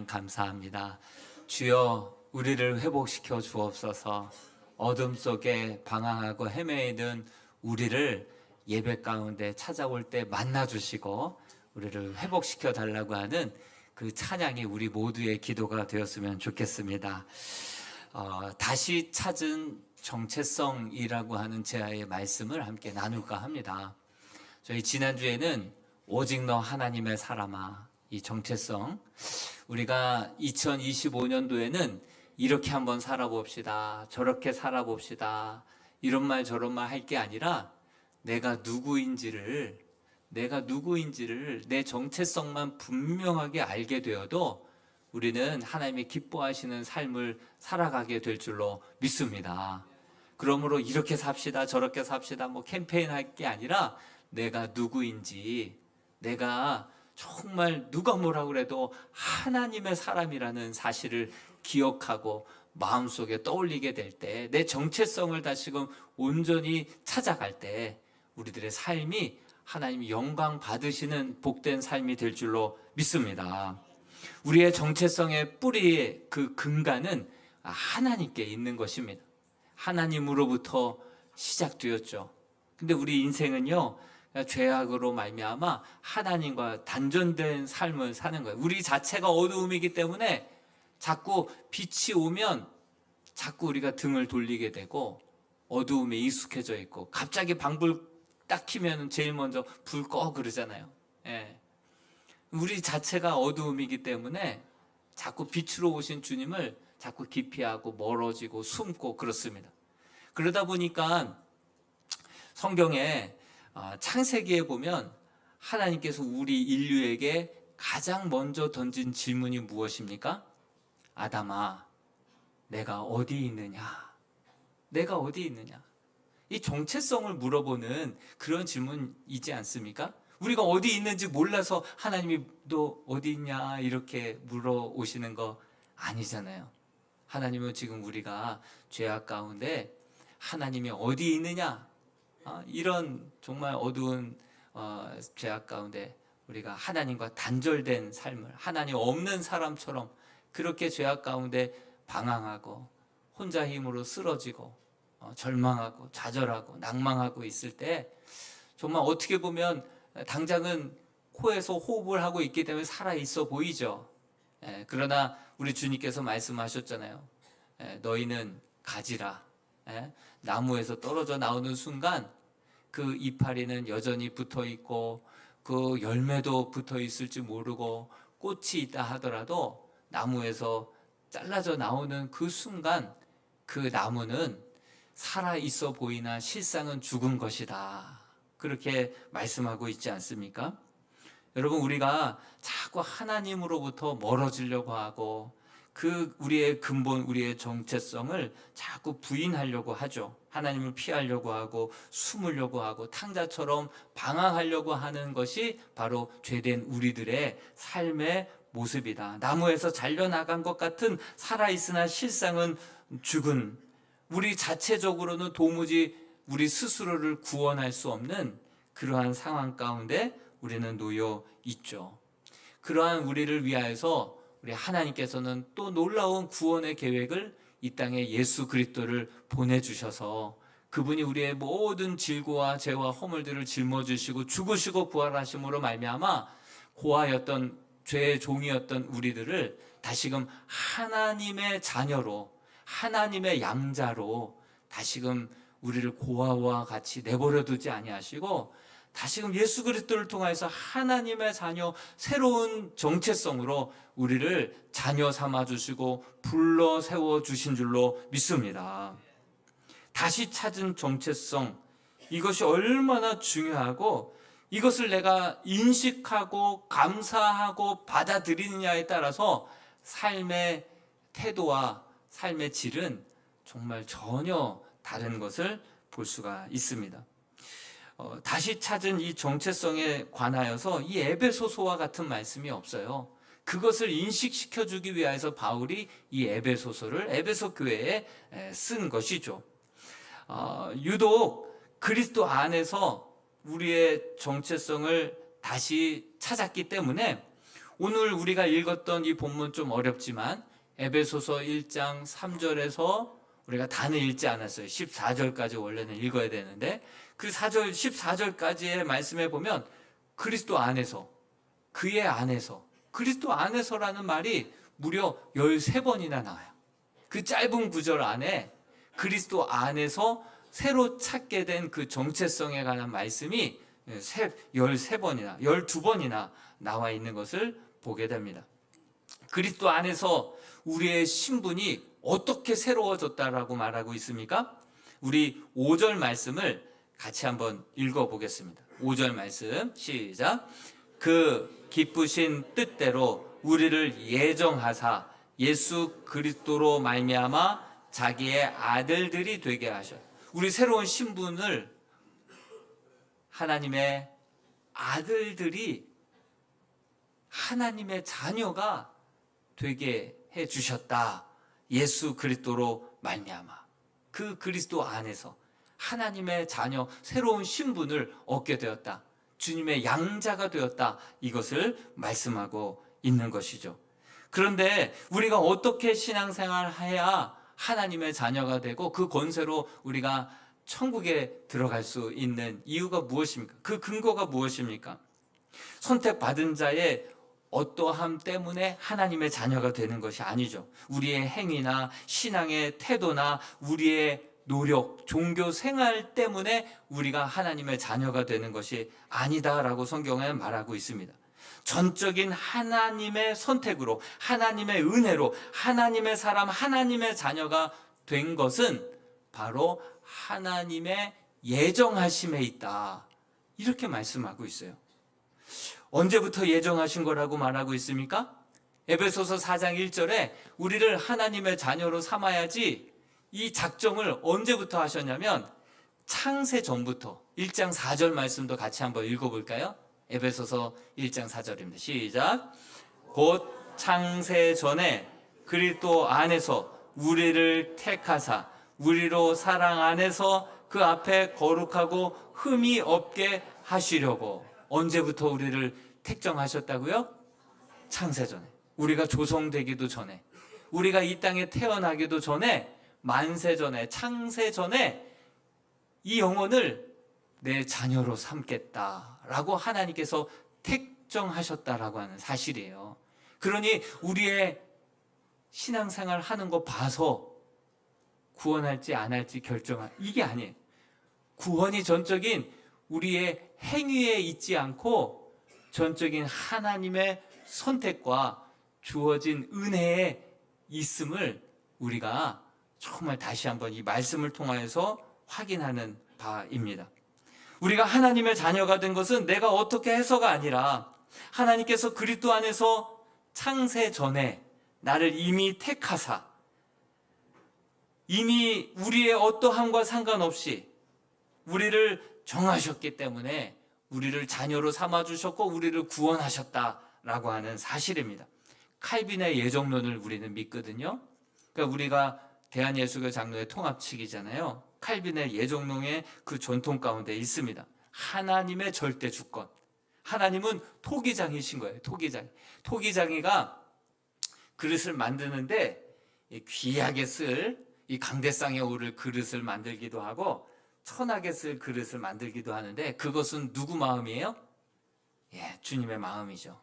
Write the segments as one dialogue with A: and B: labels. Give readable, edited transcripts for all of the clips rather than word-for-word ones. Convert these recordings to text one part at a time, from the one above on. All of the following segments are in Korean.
A: 감사합니다. 주여, 우리를 회복시켜 주옵소서. 어둠 속에 방황하고 헤매이는 우리를 예배 가운데 찾아올 때 만나 주시고 우리를 회복시켜 달라고 하는 그 찬양이 우리 모두의 기도가 되었으면 좋겠습니다. 다시 찾은 정체성이라고 하는 제아의 말씀을 함께 나눌까 합니다. 저희 지난주에는 오직 너 하나님의 사람아, 이 정체성, 우리가 2025년도에는 이렇게 한번 살아봅시다, 저렇게 살아봅시다, 이런 말 저런 말 할 게 아니라 내가 누구인지를 내 정체성만 분명하게 알게 되어도 우리는 하나님이 기뻐하시는 삶을 살아가게 될 줄로 믿습니다. 그러므로 이렇게 삽시다, 저렇게 삽시다, 뭐 캠페인 할 게 아니라 내가 누구인지, 내가 정말 누가 뭐라 그래도 하나님의 사람이라는 사실을 기억하고 마음속에 떠올리게 될 때, 내 정체성을 다시금 온전히 찾아갈 때 우리들의 삶이 하나님이 영광 받으시는 복된 삶이 될 줄로 믿습니다. 우리의 정체성의 뿌리의 그 근간은 하나님께 있는 것입니다. 하나님으로부터 시작되었죠. 근데 우리 인생은요, 죄악으로 말미암아 하나님과 단절된 삶을 사는 거예요. 우리 자체가 어두움이기 때문에 자꾸 빛이 오면 자꾸 우리가 등을 돌리게 되고 어두움에 익숙해져 있고, 갑자기 방불 딱 켜면 제일 먼저 불 꺼 그러잖아요. 예. 우리 자체가 어두움이기 때문에 자꾸 빛으로 오신 주님을 자꾸 기피하고 멀어지고 숨고 그렇습니다. 그러다 보니까 성경에 창세기에 보면 하나님께서 우리 인류에게 가장 먼저 던진 질문이 무엇입니까? 아담아, 내가 어디 있느냐? 내가 어디 있느냐? 이 정체성을 물어보는 그런 질문이지 않습니까? 우리가 어디 있는지 몰라서 하나님이 너 어디 있냐 이렇게 물어오시는 거 아니잖아요. 하나님은 지금 우리가 죄악 가운데 하나님이 어디 있느냐, 이런 정말 어두운 죄악 가운데 우리가 하나님과 단절된 삶을, 하나님 없는 사람처럼 그렇게 죄악 가운데 방황하고 혼자 힘으로 쓰러지고 절망하고 좌절하고 낭망하고 있을 때, 정말 어떻게 보면 당장은 코에서 호흡을 하고 있기 때문에 살아있어 보이죠. 그러나 우리 주님께서 말씀하셨잖아요. 너희는 가지라. 나무에서 떨어져 나오는 순간 그 이파리는 여전히 붙어 있고 그 열매도 붙어 있을지 모르고 꽃이 있다 하더라도 나무에서 잘라져 나오는 그 순간 그 나무는 살아 있어 보이나 실상은 죽은 것이다. 그렇게 말씀하고 있지 않습니까? 여러분, 우리가 자꾸 하나님으로부터 멀어지려고 하고 그 우리의 근본, 우리의 정체성을 자꾸 부인하려고 하죠. 하나님을 피하려고 하고 숨으려고 하고 탕자처럼 방황하려고 하는 것이 바로 죄된 우리들의 삶의 모습이다. 나무에서 잘려나간 것 같은 살아있으나 실상은 죽은, 우리 자체적으로는 도무지 우리 스스로를 구원할 수 없는 그러한 상황 가운데 우리는 놓여 있죠. 그러한 우리를 위하여서 우리 하나님께서는 또 놀라운 구원의 계획을 이 땅에 예수 그리스도를 보내주셔서 그분이 우리의 모든 질고와 죄와 허물들을 짊어지시고 죽으시고 부활하심으로 말미암아 고아였던 죄의 종이었던 우리들을 다시금 하나님의 자녀로, 하나님의 양자로 다시금 우리를 고아와 같이 내버려 두지 아니하시고 다시금 예수 그리스도를 통해서 하나님의 자녀, 새로운 정체성으로 우리를 자녀 삼아 주시고 불러 세워 주신 줄로 믿습니다. 다시 찾은 정체성, 이것이 얼마나 중요하고 이것을 내가 인식하고 감사하고 받아들이느냐에 따라서 삶의 태도와 삶의 질은 정말 전혀 다른 것을 볼 수가 있습니다. 다시 찾은 이 정체성에 관하여서 이 에베소서와 같은 말씀이 없어요. 그것을 인식시켜주기 위해서 바울이 이 에베소서를 에베소 교회에 쓴 것이죠. 유독 그리스도 안에서 우리의 정체성을 다시 찾았기 때문에 오늘 우리가 읽었던 이 본문 좀 어렵지만 에베소서 1장 3절에서 우리가 다는 읽지 않았어요. 14절까지 원래는 읽어야 되는데 그 4절 14절까지의 말씀에 보면 그리스도 안에서, 그의 안에서, 그리스도 안에서라는 말이 무려 13번이나 나와요. 그 짧은 구절 안에 그리스도 안에서 새로 찾게 된 그 정체성에 관한 말씀이 13번이나 12번이나 나와 있는 것을 보게 됩니다. 그리스도 안에서 우리의 신분이 어떻게 새로워졌다라고 말하고 있습니까? 우리 5절 말씀을 같이 한번 읽어보겠습니다. 5절 말씀 시작. 그 기쁘신 뜻대로 우리를 예정하사 예수 그리스도로 말미암아 자기의 아들들이 되게 하셔. 우리 새로운 신분을 하나님의 아들들이, 하나님의 자녀가 되게 해 주셨다. 예수 그리스도로 말미암아. 그 그리스도 안에서 하나님의 자녀, 새로운 신분을 얻게 되었다. 주님의 양자가 되었다. 이것을 말씀하고 있는 것이죠. 그런데 우리가 어떻게 신앙생활을 해야 하나님의 자녀가 되고 그 권세로 우리가 천국에 들어갈 수 있는 이유가 무엇입니까? 그 근거가 무엇입니까? 선택받은 자의 어떠함 때문에 하나님의 자녀가 되는 것이 아니죠. 우리의 행위나 신앙의 태도나 우리의 노력, 종교 생활 때문에 우리가 하나님의 자녀가 되는 것이 아니다라고 성경에 말하고 있습니다. 전적인 하나님의 선택으로, 하나님의 은혜로, 하나님의 사람, 하나님의 자녀가 된 것은 바로 하나님의 예정하심에 있다. 이렇게 말씀하고 있어요. 언제부터 예정하신 거라고 말하고 있습니까? 에베소서 4장 1절에 우리를 하나님의 자녀로 삼아야지, 이 작정을 언제부터 하셨냐면 창세 전부터. 1장 4절 말씀도 같이 한번 읽어볼까요? 에베소서 1장 4절입니다. 시작. 곧 창세 전에 그리스도 안에서 우리를 택하사 우리로 사랑 안에서 그 앞에 거룩하고 흠이 없게 하시려고. 언제부터 우리를 택정하셨다고요? 창세 전에. 우리가 조성되기도 전에, 우리가 이 땅에 태어나기도 전에, 만세 전에, 창세 전에 이 영혼을 내 자녀로 삼겠다라고 하나님께서 택정하셨다라고 하는 사실이에요. 그러니 우리의 신앙생활 하는 거 봐서 구원할지 안 할지 결정할, 이게 아니에요. 구원이 전적인 우리의 행위에 있지 않고 전적인 하나님의 선택과 주어진 은혜에 있음을 우리가 정말 다시 한번 이 말씀을 통하여서 확인하는 바입니다. 우리가 하나님의 자녀가 된 것은 내가 어떻게 해서가 아니라 하나님께서 그리스도 안에서 창세 전에 나를 이미 택하사, 이미 우리의 어떠함과 상관없이 우리를 정하셨기 때문에 우리를 자녀로 삼아주셨고 우리를 구원하셨다라고 하는 사실입니다. 칼빈의 예정론을 우리는 믿거든요. 그러니까 우리가 대한예수교 장로의 통합측이잖아요. 칼빈의 예정론의 그 전통 가운데 있습니다. 하나님의 절대 주권. 하나님은 토기장이신 거예요. 토기장이가 그릇을 만드는데 귀하게 쓸 이 강대상에 오를 그릇을 만들기도 하고 천하게 쓸 그릇을 만들기도 하는데, 그것은 누구 마음이에요? 예, 주님의 마음이죠.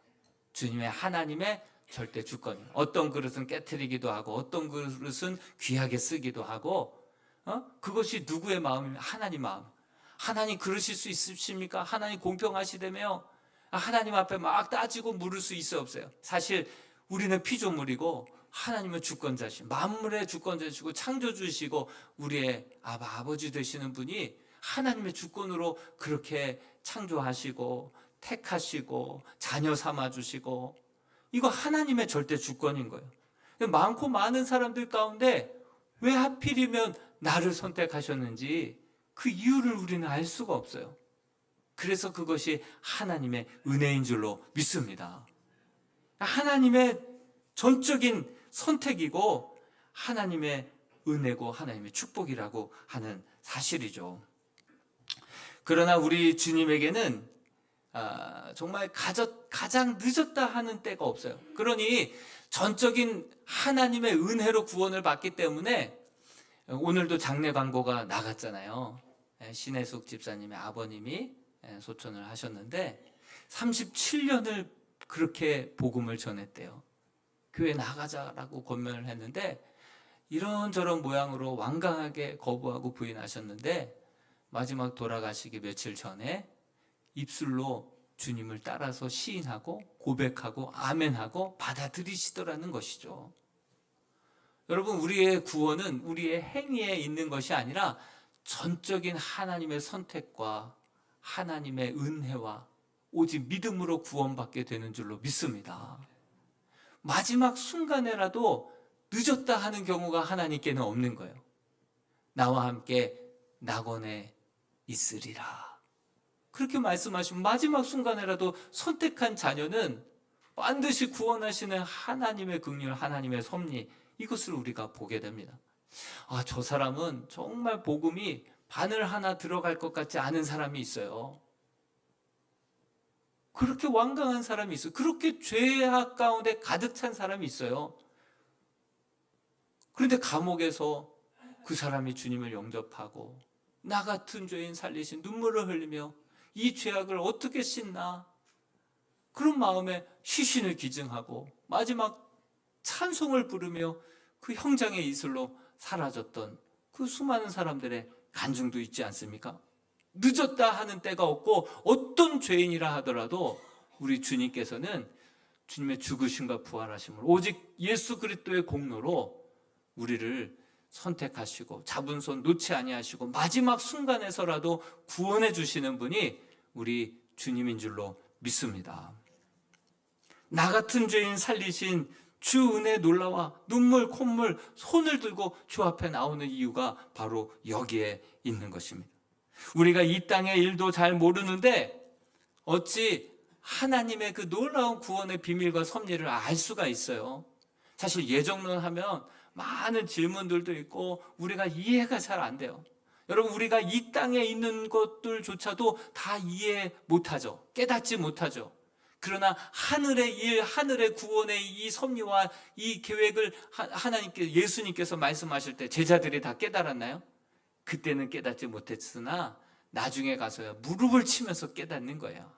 A: 주님의, 하나님의 절대 주권이에요. 어떤 그릇은 깨트리기도 하고 어떤 그릇은 귀하게 쓰기도 하고, 그것이 누구의 마음이면 하나님 마음. 하나님 그러실 수 있으십니까? 하나님 공평하시다며 하나님 앞에 막 따지고 물을 수 있어 없어요? 사실 우리는 피조물이고 하나님은 주권자시고 만물의 주권자시고 창조주시고 우리의 아버지 되시는 분이 하나님의 주권으로 그렇게 창조하시고 택하시고 자녀 삼아주시고, 이거 하나님의 절대 주권인 거예요. 많고 많은 사람들 가운데 왜 하필이면 나를 선택하셨는지 그 이유를 우리는 알 수가 없어요. 그래서 그것이 하나님의 은혜인 줄로 믿습니다. 하나님의 전적인 선택이고 하나님의 은혜고 하나님의 축복이라고 하는 사실이죠. 그러나 우리 주님에게는 정말 가장 늦었다 하는 때가 없어요. 그러니 전적인 하나님의 은혜로 구원을 받기 때문에 오늘도 장례 광고가 나갔잖아요. 신혜숙 집사님의 아버님이 소천을 하셨는데 37년을 그렇게 복음을 전했대요. 교회 나가자라고 권면을 했는데 이런저런 모양으로 완강하게 거부하고 부인하셨는데 마지막 돌아가시기 며칠 전에 입술로 주님을 따라서 시인하고 고백하고 아멘하고 받아들이시더라는 것이죠. 여러분, 우리의 구원은 우리의 행위에 있는 것이 아니라 전적인 하나님의 선택과 하나님의 은혜와 오직 믿음으로 구원받게 되는 줄로 믿습니다. 마지막 순간에라도 늦었다 하는 경우가 하나님께는 없는 거예요. 나와 함께 낙원에 있으리라. 그렇게 말씀하시면 마지막 순간에라도 선택한 자녀는 반드시 구원하시는 하나님의 긍휼, 하나님의 섭리, 이것을 우리가 보게 됩니다. 저 사람은 정말 복음이 바늘 하나 들어갈 것 같지 않은 사람이 있어요. 그렇게 완강한 사람이 있어요. 그렇게 죄악 가운데 가득 찬 사람이 있어요. 그런데 감옥에서 그 사람이 주님을 영접하고 나 같은 죄인 살리신 눈물을 흘리며 이 죄악을 어떻게 씻나, 그런 마음에 시신을 기증하고 마지막 찬송을 부르며 그 형장의 이슬로 사라졌던 그 수많은 사람들의 간증도 있지 않습니까? 늦었다 하는 때가 없고 어떤 죄인이라 하더라도 우리 주님께서는 주님의 죽으심과 부활하심을 오직 예수 그리스도의 공로로 우리를 선택하시고 잡은 손 놓지 아니하시고 마지막 순간에서라도 구원해 주시는 분이 우리 주님인 줄로 믿습니다. 나 같은 죄인 살리신 주 은혜 놀라와 눈물 콧물 손을 들고 주 앞에 나오는 이유가 바로 여기에 있는 것입니다. 우리가 이 땅의 일도 잘 모르는데 어찌 하나님의 그 놀라운 구원의 비밀과 섭리를 알 수가 있어요. 사실 예정론 하면 많은 질문들도 있고 우리가 이해가 잘 안 돼요. 여러분, 우리가 이 땅에 있는 것들조차도 다 이해 못하죠. 깨닫지 못하죠. 그러나 하늘의 일, 하늘의 구원의 이 섭리와 이 계획을 하나님께, 예수님께서 말씀하실 때 제자들이 다 깨달았나요? 그때는 깨닫지 못했으나 나중에 가서야 무릎을 치면서 깨닫는 거예요.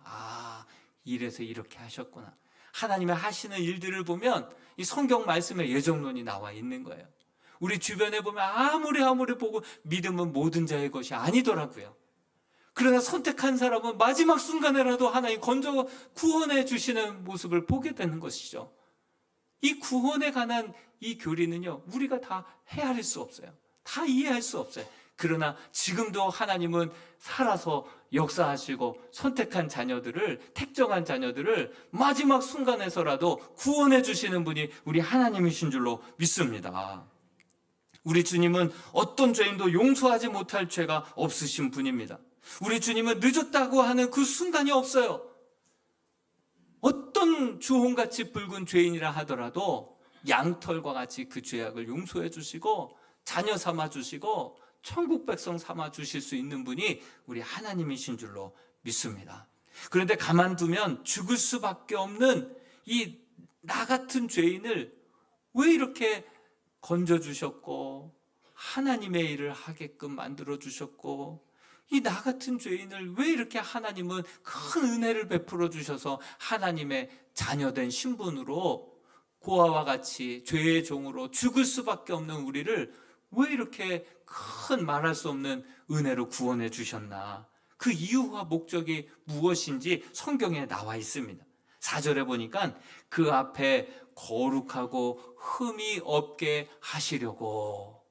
A: 이래서 이렇게 하셨구나. 하나님의 하시는 일들을 보면 이 성경 말씀에 예정론이 나와 있는 거예요. 우리 주변에 보면 아무리 보고 믿음은 모든 자의 것이 아니더라고요. 그러나 선택한 사람은 마지막 순간에라도 하나님 건져 구원해 주시는 모습을 보게 되는 것이죠. 이 구원에 관한 이 교리는요, 우리가 다 헤아릴 수 없어요. 다 이해할 수 없어요. 그러나 지금도 하나님은 살아서 역사하시고 선택한 자녀들을, 택정한 자녀들을 마지막 순간에서라도 구원해 주시는 분이 우리 하나님이신 줄로 믿습니다. 우리 주님은 어떤 죄인도 용서하지 못할 죄가 없으신 분입니다. 우리 주님은 늦었다고 하는 그 순간이 없어요. 어떤 주홍같이 붉은 죄인이라 하더라도 양털과 같이 그 죄악을 용서해 주시고 자녀 삼아 주시고 천국 백성 삼아 주실 수 있는 분이 우리 하나님이신 줄로 믿습니다. 그런데 가만두면 죽을 수밖에 없는 이 나 같은 죄인을 왜 이렇게 건져주셨고 하나님의 일을 하게끔 만들어주셨고 이 나 같은 죄인을 왜 이렇게 하나님은 큰 은혜를 베풀어 주셔서 하나님의 자녀된 신분으로 고아와 같이 죄의 종으로 죽을 수밖에 없는 우리를 왜 이렇게 큰 말할 수 없는 은혜로 구원해 주셨나, 그 이유와 목적이 무엇인지 성경에 나와 있습니다. 4절에 보니까 그 앞에 거룩하고 흠이 없게 하시려고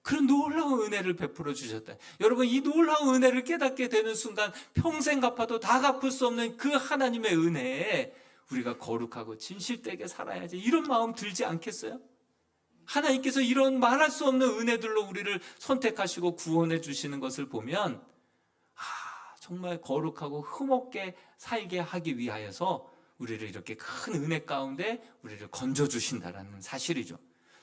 A: 그런 놀라운 은혜를 베풀어 주셨다. 여러분, 이 놀라운 은혜를 깨닫게 되는 순간 평생 갚아도 다 갚을 수 없는 그 하나님의 은혜에 우리가 거룩하고 진실되게 살아야지, 이런 마음 들지 않겠어요? 하나님께서 이런 말할 수 없는 은혜들로 우리를 선택하시고 구원해 주시는 것을 보면 정말 거룩하고 흠없게 살게 하기 위하여서 우리를 이렇게 큰 은혜 가운데 우리를 건져주신다는 사실이죠.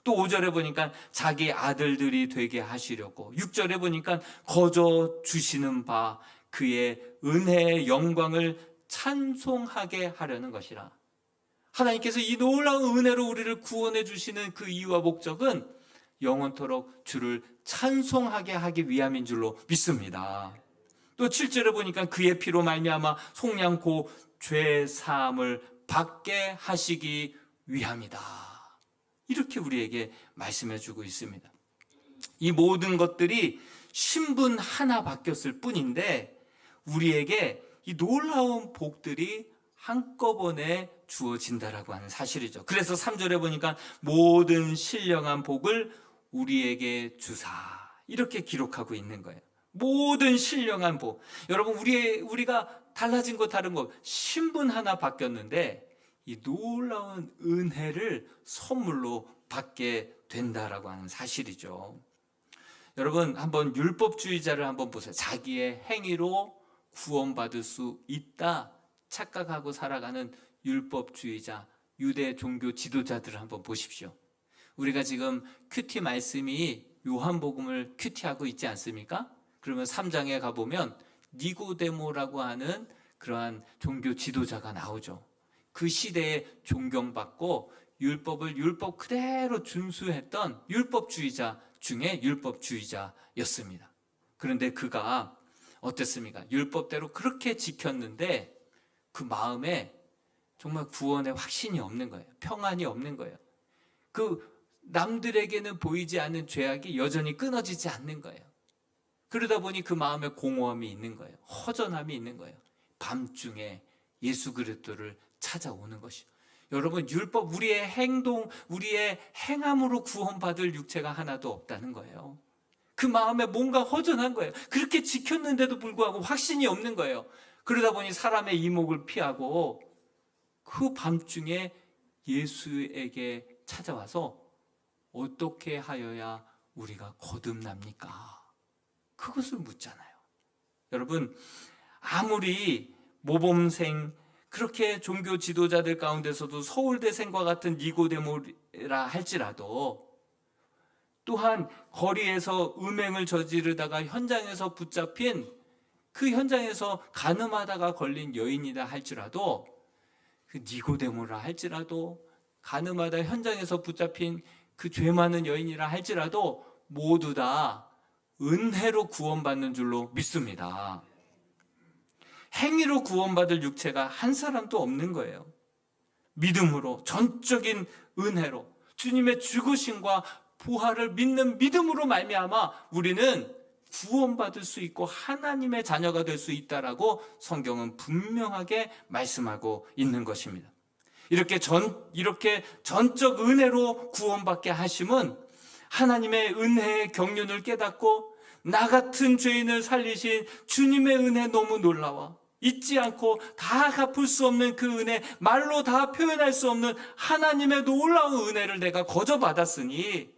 A: 또 5절에 보니까 자기 아들들이 되게 하시려고, 6절에 보니까 거저 주시는 바 그의 은혜의 영광을 찬송하게 하려는 것이라. 하나님께서 이 놀라운 은혜로 우리를 구원해 주시는 그 이유와 목적은 영원토록 주를 찬송하게 하기 위함인 줄로 믿습니다. 또 7절에 보니까 그의 피로 말미암아 속량고 죄 사함을 받게 하시기 위함이다. 이렇게 우리에게 말씀해 주고 있습니다. 이 모든 것들이 신분 하나 바뀌었을 뿐인데 우리에게 이 놀라운 복들이 한꺼번에 주어진다라고 하는 사실이죠. 그래서 3절에 보니까 모든 신령한 복을 우리에게 주사, 이렇게 기록하고 있는 거예요. 모든 신령한 복. 여러분, 우리가 달라진 거 다른 거, 신분 하나 바뀌었는데 이 놀라운 은혜를 선물로 받게 된다라고 하는 사실이죠. 여러분, 한번 율법주의자를 한번 보세요. 자기의 행위로 구원받을 수 있다 착각하고 살아가는 율법주의자, 유대 종교 지도자들을 한번 보십시오. 우리가 지금 큐티 말씀이 요한복음을 큐티하고 있지 않습니까? 그러면 3장에 가보면 니고데모라고 하는 그러한 종교 지도자가 나오죠. 그 시대에 존경받고 율법을 율법 그대로 준수했던 율법주의자 중에 율법주의자였습니다. 그런데 그가 어땠습니까? 율법대로 그렇게 지켰는데 그 마음에 정말 구원의 확신이 없는 거예요. 평안이 없는 거예요. 그 남들에게는 보이지 않는 죄악이 여전히 끊어지지 않는 거예요. 그러다 보니 그 마음에 공허함이 있는 거예요. 허전함이 있는 거예요. 밤중에 예수 그리스도를 찾아오는 것이요. 여러분, 율법, 우리의 행동, 우리의 행함으로 구원받을 육체가 하나도 없다는 거예요. 그 마음에 뭔가 허전한 거예요. 그렇게 지켰는데도 불구하고 확신이 없는 거예요. 그러다 보니 사람의 이목을 피하고 그 밤중에 예수에게 찾아와서 어떻게 하여야 우리가 거듭납니까? 그것을 묻잖아요. 여러분, 아무리 모범생, 그렇게 종교 지도자들 가운데서도 서울대생과 같은 니고데모라 할지라도, 또한 거리에서 음행을 저지르다가 현장에서 붙잡힌, 그 현장에서 간음하다가 걸린 여인이다 할지라도, 그 니고데모라 할지라도, 간음하다 현장에서 붙잡힌 그 죄 많은 여인이라 할지라도 모두 다 은혜로 구원받는 줄로 믿습니다. 행위로 구원받을 육체가 한 사람도 없는 거예요. 믿음으로, 전적인 은혜로, 주님의 죽으심과 부활을 믿는 믿음으로 말미암아 우리는 구원받을 수 있고 하나님의 자녀가 될 수 있다라고 성경은 분명하게 말씀하고 있는 것입니다. 이렇게 전적 은혜로 구원받게 하심은 하나님의 은혜의 경륜을 깨닫고 나 같은 죄인을 살리신 주님의 은혜 너무 놀라워 잊지 않고 다 갚을 수 없는 그 은혜, 말로 다 표현할 수 없는 하나님의 놀라운 은혜를 내가 거저 받았으니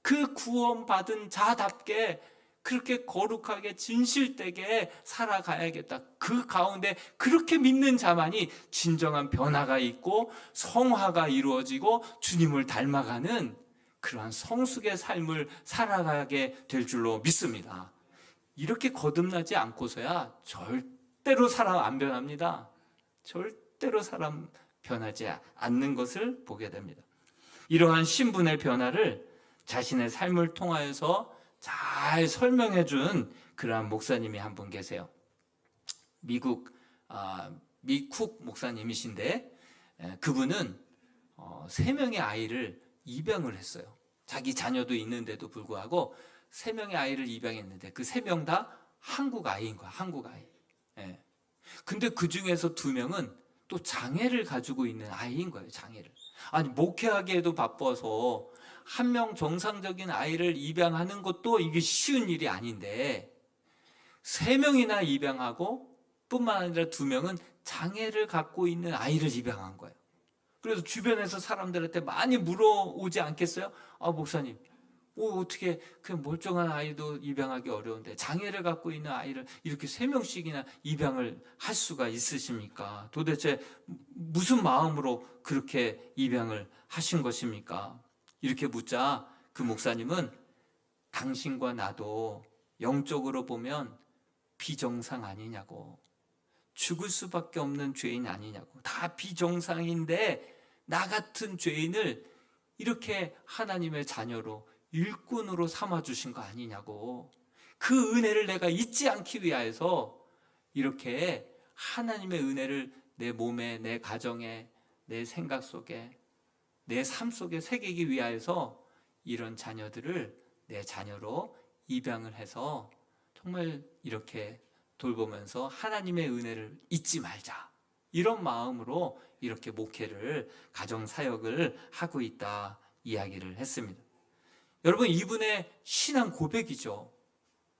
A: 그 구원받은 자답게 그렇게 거룩하게 진실되게 살아가야겠다. 그 가운데 그렇게 믿는 자만이 진정한 변화가 있고 성화가 이루어지고 주님을 닮아가는 그러한 성숙의 삶을 살아가게 될 줄로 믿습니다. 이렇게 거듭나지 않고서야 절대로 사람 안 변합니다. 절대로 사람 변하지 않는 것을 보게 됩니다. 이러한 신분의 변화를 자신의 삶을 통하여서 잘 설명해 준 그러한 목사님이 한 분 계세요. 미쿡 목사님이신데 그분은 3명의 아이를 입양을 했어요. 자기 자녀도 있는데도 불구하고 3명의 아이를 입양했는데 그 3명 다 한국 아이인 거야. 한국 아이. 근데 그 중에서 2명은 또 장애를 가지고 있는 아이인 거예요. 장애를. 아니, 목회하기에도 바빠서 1명 정상적인 아이를 입양하는 것도 이게 쉬운 일이 아닌데 3명이나 입양하고 뿐만 아니라 2명은 장애를 갖고 있는 아이를 입양한 거예요. 그래서 주변에서 사람들한테 많이 물어오지 않겠어요? 아, 목사님, 어떻게 그냥 멀쩡한 아이도 입양하기 어려운데 장애를 갖고 있는 아이를 이렇게 3명씩이나 입양을 할 수가 있으십니까? 도대체 무슨 마음으로 그렇게 입양을 하신 것입니까? 이렇게 묻자 그 목사님은 당신과 나도 영적으로 보면 비정상 아니냐고, 죽을 수밖에 없는 죄인 아니냐고. 다 비정상인데 나 같은 죄인을 이렇게 하나님의 자녀로 일꾼으로 삼아주신 거 아니냐고. 그 은혜를 내가 잊지 않기 위하여서 이렇게 하나님의 은혜를 내 몸에, 내 가정에, 내 생각 속에, 내 삶 속에 새기기 위하여서 이런 자녀들을 내 자녀로 입양을 해서 정말 이렇게 돌보면서 하나님의 은혜를 잊지 말자, 이런 마음으로 이렇게 목회를, 가정사역을 하고 있다 이야기를 했습니다. 여러분, 이분의 신앙 고백이죠.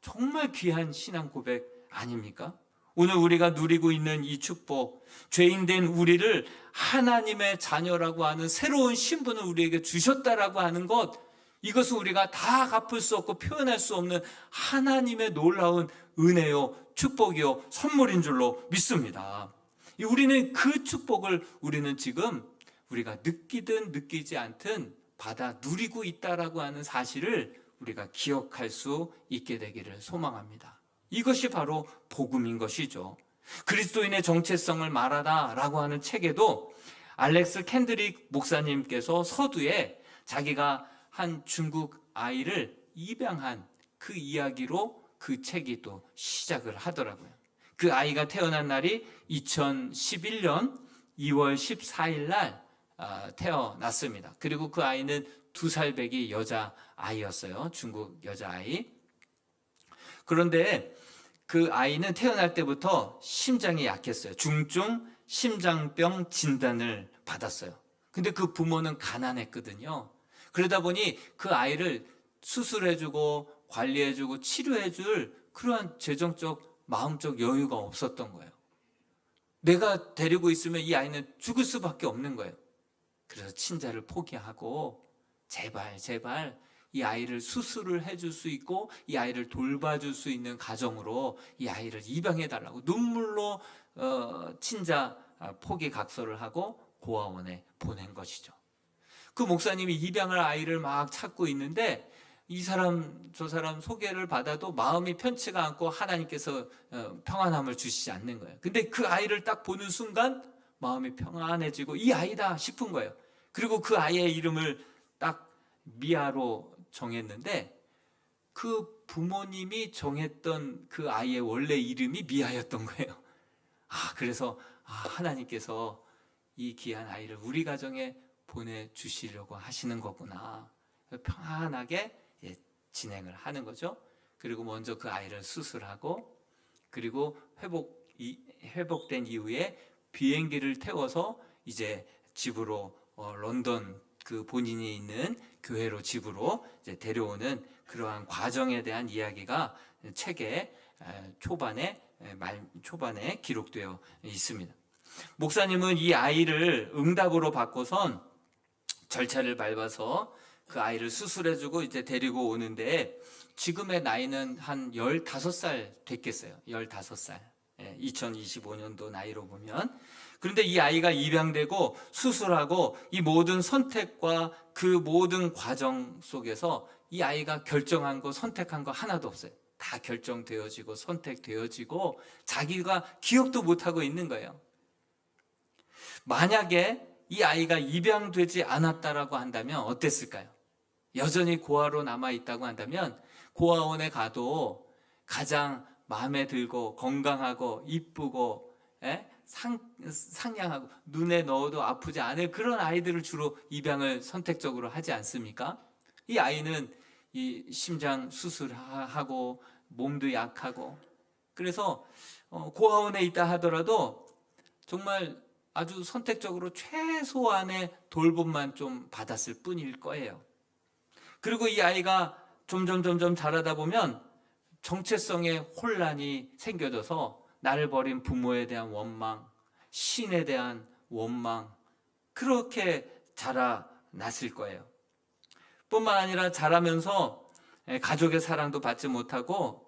A: 정말 귀한 신앙 고백 아닙니까? 오늘 우리가 누리고 있는 이 축복, 죄인된 우리를 하나님의 자녀라고 하는 새로운 신분을 우리에게 주셨다라고 하는 것, 이것은 우리가 다 갚을 수 없고 표현할 수 없는 하나님의 놀라운 은혜요, 축복이요, 선물인 줄로 믿습니다. 우리는 그 축복을 우리는 지금 우리가 느끼든 느끼지 않든 받아 누리고 있다라고 하는 사실을 우리가 기억할 수 있게 되기를 소망합니다. 이것이 바로 복음인 것이죠. 그리스도인의 정체성을 말하다 라고 하는 책에도 알렉스 캔드릭 목사님께서 서두에 자기가 한 중국 아이를 입양한 그 이야기로 그 책이 또 시작을 하더라고요. 그 아이가 태어난 날이 2011년 2월 14일 날 태어났습니다. 그리고 그 아이는 2살 배기 여자아이였어요. 중국 여자아이. 그런데 그 아이는 태어날 때부터 심장이 약했어요. 중증 심장병 진단을 받았어요. 근데 그 부모는 가난했거든요. 그러다 보니 그 아이를 수술해주고 관리해주고 치료해줄 그러한 재정적, 마음적 여유가 없었던 거예요. 내가 데리고 있으면 이 아이는 죽을 수밖에 없는 거예요. 그래서 친자를 포기하고 제발 이 아이를 수술을 해줄 수 있고 이 아이를 돌봐줄 수 있는 가정으로 이 아이를 입양해달라고 눈물로 친자 포기 각서를 하고 고아원에 보낸 것이죠. 그 목사님이 입양할 아이를 막 찾고 있는데 이 사람 저 사람 소개를 받아도 마음이 편치가 않고 하나님께서 평안함을 주시지 않는 거예요. 근데 그 아이를 딱 보는 순간 마음이 평안해지고 이 아이다 싶은 거예요. 그리고 그 아이의 이름을 딱 미아로 정했는데 그 부모님이 정했던 그 아이의 원래 이름이 미아였던 거예요. 그래서 하나님께서 이 귀한 아이를 우리 가정에 보내주시려고 하시는 거구나. 평안하게 진행을 하는 거죠. 그리고 먼저 그 아이를 수술하고 그리고 회복된 이후에 비행기를 태워서 이제 집으로 런던 그 본인이 있는 교회로 집으로 이제 데려오는 그러한 과정에 대한 이야기가 책의 초반에 기록되어 있습니다. 목사님은 이 아이를 응답으로 받고선 절차를 밟아서 그 아이를 수술해주고 이제 데리고 오는데 지금의 나이는 한 15살 됐겠어요. 15살. 2025년도 나이로 보면. 그런데 이 아이가 입양되고 수술하고 이 모든 선택과 그 모든 과정 속에서 이 아이가 결정한 거, 선택한 거 하나도 없어요. 다 결정되어지고 선택되어지고 자기가 기억도 못하고 있는 거예요. 만약에 이 아이가 입양되지 않았다라고 한다면 어땠을까요? 여전히 고아로 남아있다고 한다면 고아원에 가도 가장 마음에 들고 건강하고 이쁘고 상냥하고 눈에 넣어도 아프지 않을 그런 아이들을 주로 입양을 선택적으로 하지 않습니까? 이 아이는 이 심장 수술하고 몸도 약하고 그래서 고아원에 있다 하더라도 정말 아주 선택적으로 최소한의 돌봄만 좀 받았을 뿐일 거예요. 그리고 이 아이가 점점 자라다 보면 정체성의 혼란이 생겨져서 나를 버린 부모에 대한 원망, 신에 대한 원망, 그렇게 자라났을 거예요. 뿐만 아니라 자라면서 가족의 사랑도 받지 못하고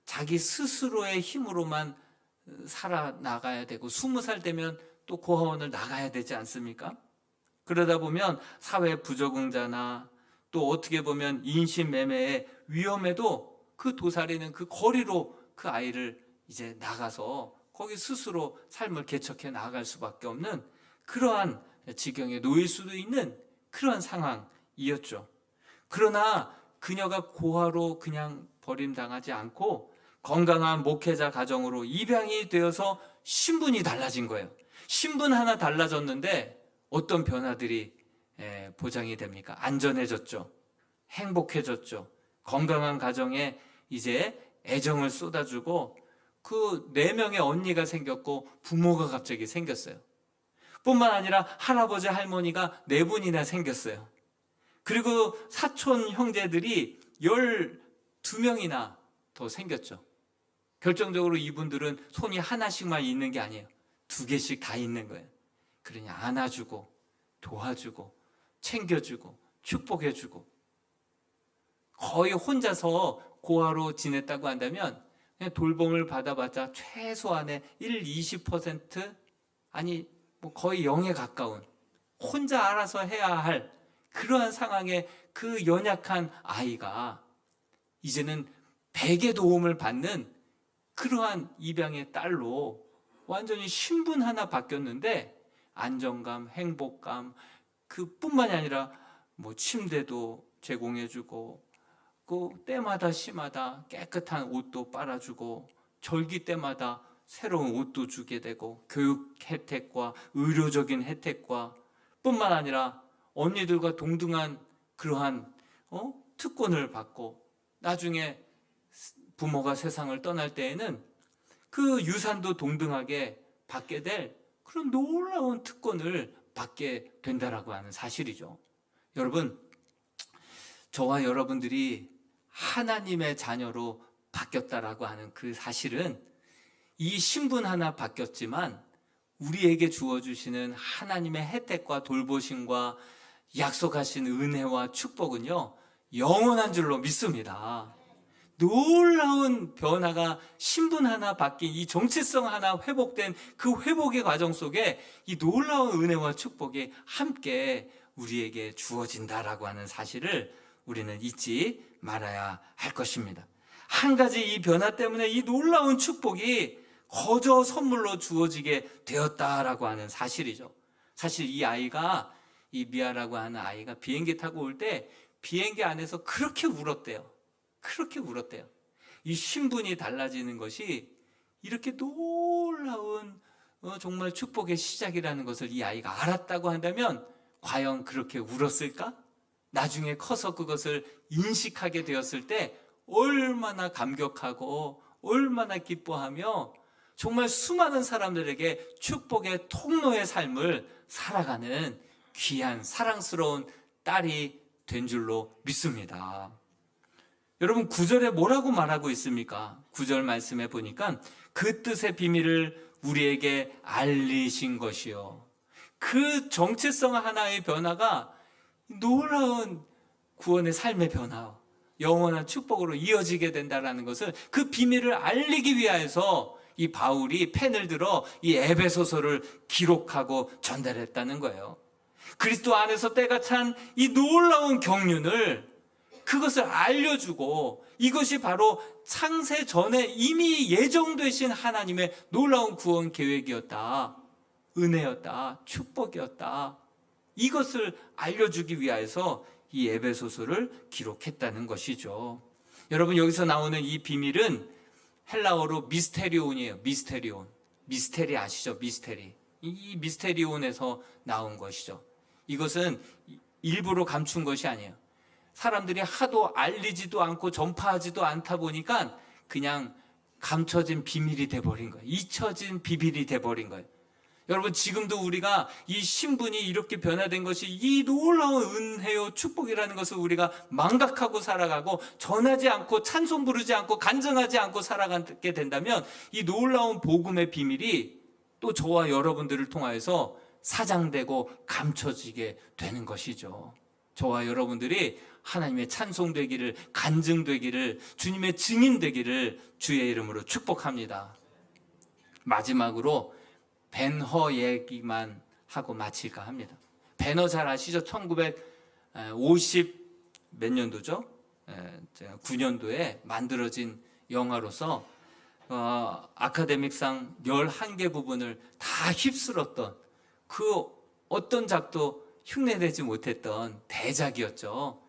A: 자기 스스로의 힘으로만 살아나가야 되고 20살 되면 또 고아원을 나가야 되지 않습니까? 그러다 보면 사회 부적응자나 또 어떻게 보면 인신매매의 위험에도 그 도사리는 그 거리로 그 아이를 이제 나가서 거기 스스로 삶을 개척해 나아갈 수밖에 없는 그러한 지경에 놓일 수도 있는 그러한 상황이었죠. 그러나 그녀가 고아로 그냥 버림당하지 않고 건강한 목회자 가정으로 입양이 되어서 신분이 달라진 거예요. 신분 하나 달라졌는데 어떤 변화들이 보장이 됩니까? 안전해졌죠. 행복해졌죠. 건강한 가정에 이제 애정을 쏟아주고 그 4명의 언니가 생겼고 부모가 갑자기 생겼어요. 뿐만 아니라 할아버지 할머니가 4분이나 생겼어요. 그리고 사촌 형제들이 12명이나 더 생겼죠. 결정적으로 이분들은 손이 하나씩만 있는 게 아니에요. 2개씩 다 있는 거예요. 그러니 안아주고 도와주고 챙겨주고 축복해주고, 거의 혼자서 고아로 지냈다고 한다면 그냥 돌봄을 받아봤자 최소한의 20% 아니 거의 0에 가까운 혼자 알아서 해야 할 그러한 상황에 그 연약한 아이가 이제는 100의 도움을 받는 그러한 입양의 딸로 완전히 신분 하나 바뀌었는데 안정감, 행복감, 그뿐만이 아니라 침대도 제공해주고 그 때마다 시마다 깨끗한 옷도 빨아주고 절기 때마다 새로운 옷도 주게 되고 교육 혜택과 의료적인 혜택과 뿐만 아니라 언니들과 동등한 그러한 특권을 받고 나중에 부모가 세상을 떠날 때에는 그 유산도 동등하게 받게 될 그런 놀라운 특권을 받게 된다라고 하는 사실이죠. 여러분, 저와 여러분들이 하나님의 자녀로 바뀌었다라고 하는 그 사실은 이 신분 하나 바뀌었지만 우리에게 주어주시는 하나님의 혜택과 돌보심과 약속하신 은혜와 축복은요 영원한 줄로 믿습니다. 놀라운 변화가, 신분 하나 바뀐 이 정체성 하나 회복된 그 회복의 과정 속에 이 놀라운 은혜와 축복이 함께 우리에게 주어진다라고 하는 사실을 우리는 잊지 말아야 할 것입니다. 한 가지 이 변화 때문에 이 놀라운 축복이 거저 선물로 주어지게 되었다라고 하는 사실이죠. 사실 이 아이가, 이 미아라고 하는 아이가 비행기 타고 올 때 비행기 안에서 그렇게 울었대요. 그렇게 울었대요. 이 신분이 달라지는 것이 이렇게 놀라운 정말 축복의 시작이라는 것을 이 아이가 알았다고 한다면 과연 그렇게 울었을까? 나중에 커서 그것을 인식하게 되었을 때 얼마나 감격하고 얼마나 기뻐하며 정말 수많은 사람들에게 축복의 통로의 삶을 살아가는 귀한 사랑스러운 딸이 된 줄로 믿습니다. 여러분, 9절에 뭐라고 말하고 있습니까? 9절 말씀에 보니까 그 뜻의 비밀을 우리에게 알리신 것이요. 그 정체성 하나의 변화가 놀라운 구원의 삶의 변화, 영원한 축복으로 이어지게 된다는 것을, 그 비밀을 알리기 위해서 이 바울이 펜을 들어 이 에베소서를 기록하고 전달했다는 거예요. 그리스도 안에서 때가 찬 이 놀라운 경륜을, 그것을 알려주고, 이것이 바로 창세 전에 이미 예정되신 하나님의 놀라운 구원 계획이었다, 은혜였다, 축복이었다, 이것을 알려주기 위해서 이 에베소서를 기록했다는 것이죠. 여러분, 여기서 나오는 이 비밀은 헬라어로 미스테리온이에요. 미스테리온. 미스테리 아시죠? 미스테리. 이 미스테리온에서 나온 것이죠. 이것은 일부러 감춘 것이 아니에요. 사람들이 하도 알리지도 않고 전파하지도 않다 보니까 그냥 감춰진 비밀이 돼버린 거예요. 잊혀진 비밀이 돼버린 거예요. 여러분, 지금도 우리가 이 신분이 이렇게 변화된 것이 이 놀라운 은혜요 축복이라는 것을 우리가 망각하고 살아가고 전하지 않고 찬송 부르지 않고 간증하지 않고 살아가게 된다면 이 놀라운 복음의 비밀이 또 저와 여러분들을 통하여서 사장되고 감춰지게 되는 것이죠. 저와 여러분들이 하나님의 찬송되기를, 간증되기를, 주님의 증인되기를 주의 이름으로 축복합니다. 마지막으로 벤허 얘기만 하고 마칠까 합니다. 벤허 잘 아시죠? 1950 몇 년도죠? 9년도에 만들어진 영화로서 아카데믹상 11개 부분을 다 휩쓸었던 그 어떤 작도 흉내내지 못했던 대작이었죠.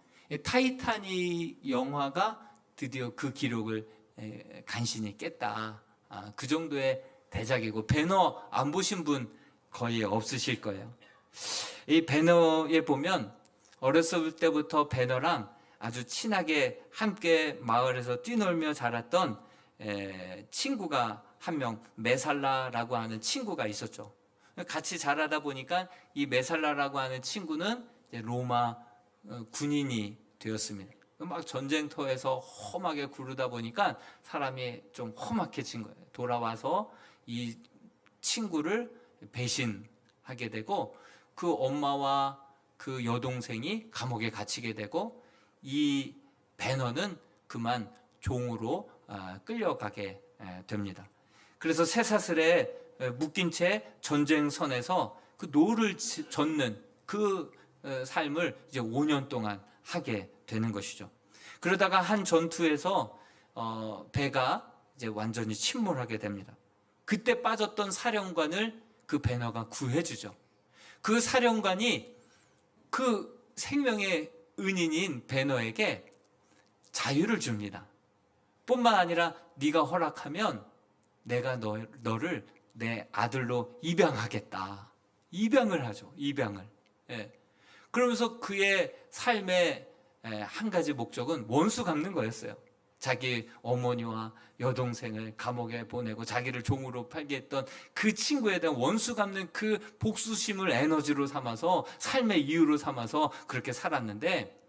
A: 타이타닉 영화가 드디어 그 기록을 간신히 깼다. 그 정도의 대작이고, 배너 안 보신 분 거의 없으실 거예요. 이 배너에 보면 어렸을 때부터 배너랑 아주 친하게 함께 마을에서 뛰놀며 자랐던 친구가 한 명, 메살라라고 하는 친구가 있었죠. 같이 자라다 보니까 이 메살라라고 하는 친구는 이제 로마 군인이 되었습니다. 막 전쟁터에서 험하게 구르다 보니까 사람이 좀 험악해진 거예요. 돌아와서 이 친구를 배신하게 되고, 그 엄마와 그 여동생이 감옥에 갇히게 되고, 이 배너는 그만 종으로 끌려가게 됩니다. 그래서 쇠사슬에 묶인 채 전쟁선에서 그 노를 젓는 그 삶을 이제 5년 동안 하게 되는 것이죠. 그러다가 한 전투에서 배가 이제 완전히 침몰하게 됩니다. 그때 빠졌던 사령관을 그 배너가 구해주죠. 그 사령관이 그 생명의 은인인 배너에게 자유를 줍니다. 뿐만 아니라 네가 허락하면 내가 너를 내 아들로 입양하겠다. 입양을 하죠. 입양을. 예. 그러면서 그의 삶의 한 가지 목적은 원수 갚는 거였어요. 자기 어머니와 여동생을 감옥에 보내고 자기를 종으로 팔게 했던 그 친구에 대한 원수 갚는 그 복수심을 에너지로 삼아서, 삶의 이유로 삼아서 그렇게 살았는데,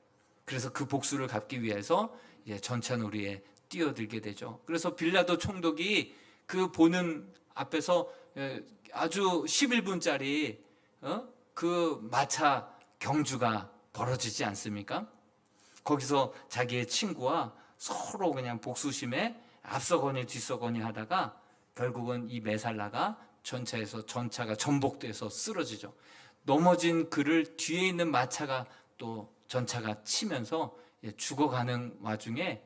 A: 그래서 그 복수를 갚기 위해서 이제 전차놀이에 뛰어들게 되죠. 그래서 빌라도 총독이 그 보는 앞에서 아주 11분짜리 그 마차 경주가 벌어지지 않습니까? 거기서 자기의 친구와 서로 그냥 복수심에 앞서거니 뒤서거니 하다가 결국은 이 메살라가 전차가 전복돼서 쓰러지죠. 넘어진 그를 뒤에 있는 마차가 또 전차가 치면서 죽어가는 와중에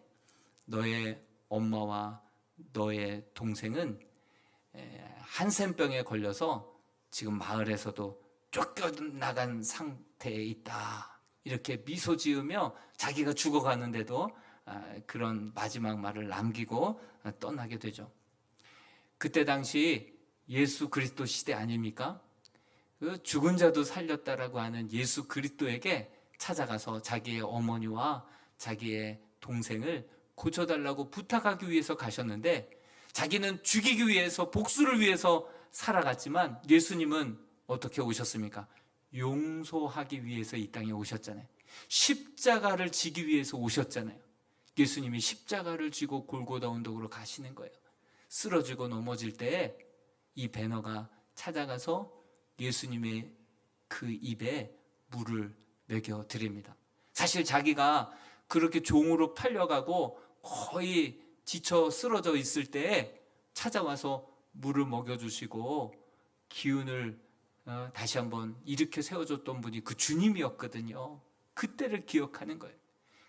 A: 너의 엄마와 너의 동생은 한센병에 걸려서 지금 마을에서도 쫓겨나간 상태에 있다. 이렇게 미소 지으며 자기가 죽어가는데도 그런 마지막 말을 남기고 떠나게 되죠. 그때 당시 예수 그리스도 시대 아닙니까? 그 죽은 자도 살렸다라고 하는 예수 그리스도에게 찾아가서 자기의 어머니와 자기의 동생을 고쳐달라고 부탁하기 위해서 가셨는데, 자기는 죽이기 위해서, 복수를 위해서 살아갔지만 예수님은 어떻게 오셨습니까? 용서하기 위해서 이 땅에 오셨잖아요. 십자가를 지기 위해서 오셨잖아요. 예수님이 십자가를 지고 골고다 언덕으로 가시는 거예요. 쓰러지고 넘어질 때 이 배너가 찾아가서 예수님의 그 입에 물을 먹여 드립니다. 사실 자기가 그렇게 종으로 팔려가고 거의 지쳐 쓰러져 있을 때에 찾아와서 물을 먹여주시고 기운을 다시 한번 일으켜 세워줬던 분이 그 주님이었거든요. 그때를 기억하는 거예요.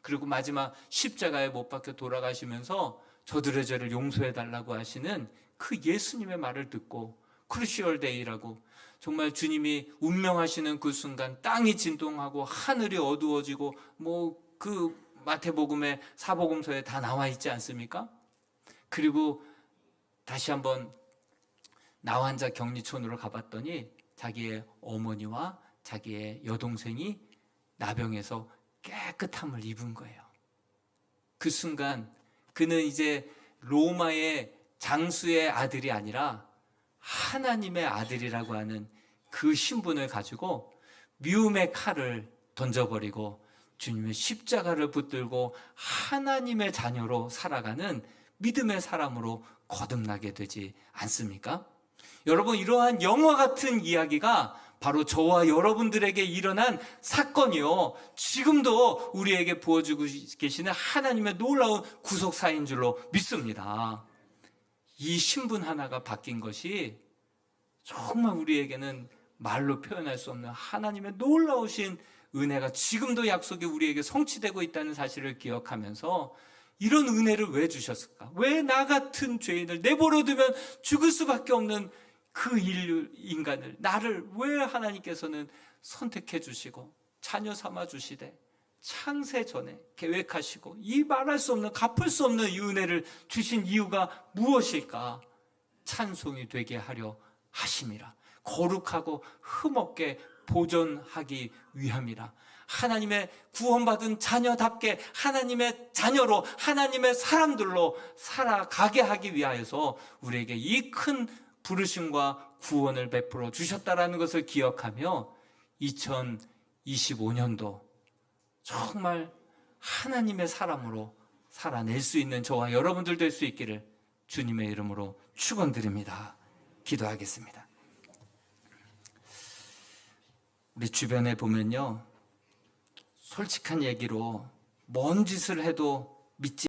A: 그리고 마지막 십자가에 못 박혀 돌아가시면서 저들의 죄를 용서해달라고 하시는 그 예수님의 말을 듣고 크루시얼 데이라고, 정말 주님이 운명하시는 그 순간 땅이 진동하고 하늘이 어두워지고 그 마태복음의 사복음서에 다 나와 있지 않습니까? 그리고 다시 한번 나환자 격리촌으로 가봤더니 자기의 어머니와 자기의 여동생이 나병에서 깨끗함을 입은 거예요. 그 순간 그는 이제 로마의 장수의 아들이 아니라 하나님의 아들이라고 하는 그 신분을 가지고 미움의 칼을 던져버리고 주님의 십자가를 붙들고 하나님의 자녀로 살아가는 믿음의 사람으로 거듭나게 되지 않습니까? 여러분, 이러한 영화 같은 이야기가 바로 저와 여러분들에게 일어난 사건이요, 지금도 우리에게 부어주고 계시는 하나님의 놀라운 구속사인 줄로 믿습니다. 이 신분 하나가 바뀐 것이 정말 우리에게는 말로 표현할 수 없는 하나님의 놀라우신 은혜가 지금도 약속이 우리에게 성취되고 있다는 사실을 기억하면서 이런 은혜를 왜 주셨을까? 왜 나 같은 죄인을 내버려 두면 죽을 수밖에 없는 그 인간을, 나를 왜 하나님께서는 선택해 주시고 자녀 삼아 주시되 창세 전에 계획하시고 이 말할 수 없는, 갚을 수 없는 이 은혜를 주신 이유가 무엇일까? 찬송이 되게 하려 하심이라. 거룩하고 흠없게 보존하기 위함이라. 하나님의 구원받은 자녀답게 하나님의 자녀로, 하나님의 사람들로 살아가게 하기 위하여서 우리에게 이 큰 부르심과 구원을 베풀어 주셨다라는 것을 기억하며 2025년도 정말 하나님의 사람으로 살아낼 수 있는 저와 여러분들 될 수 있기를 주님의 이름으로 축원드립니다. 기도하겠습니다. 우리 주변에 보면요, 솔직한 얘기로 뭔 짓을 해도 믿지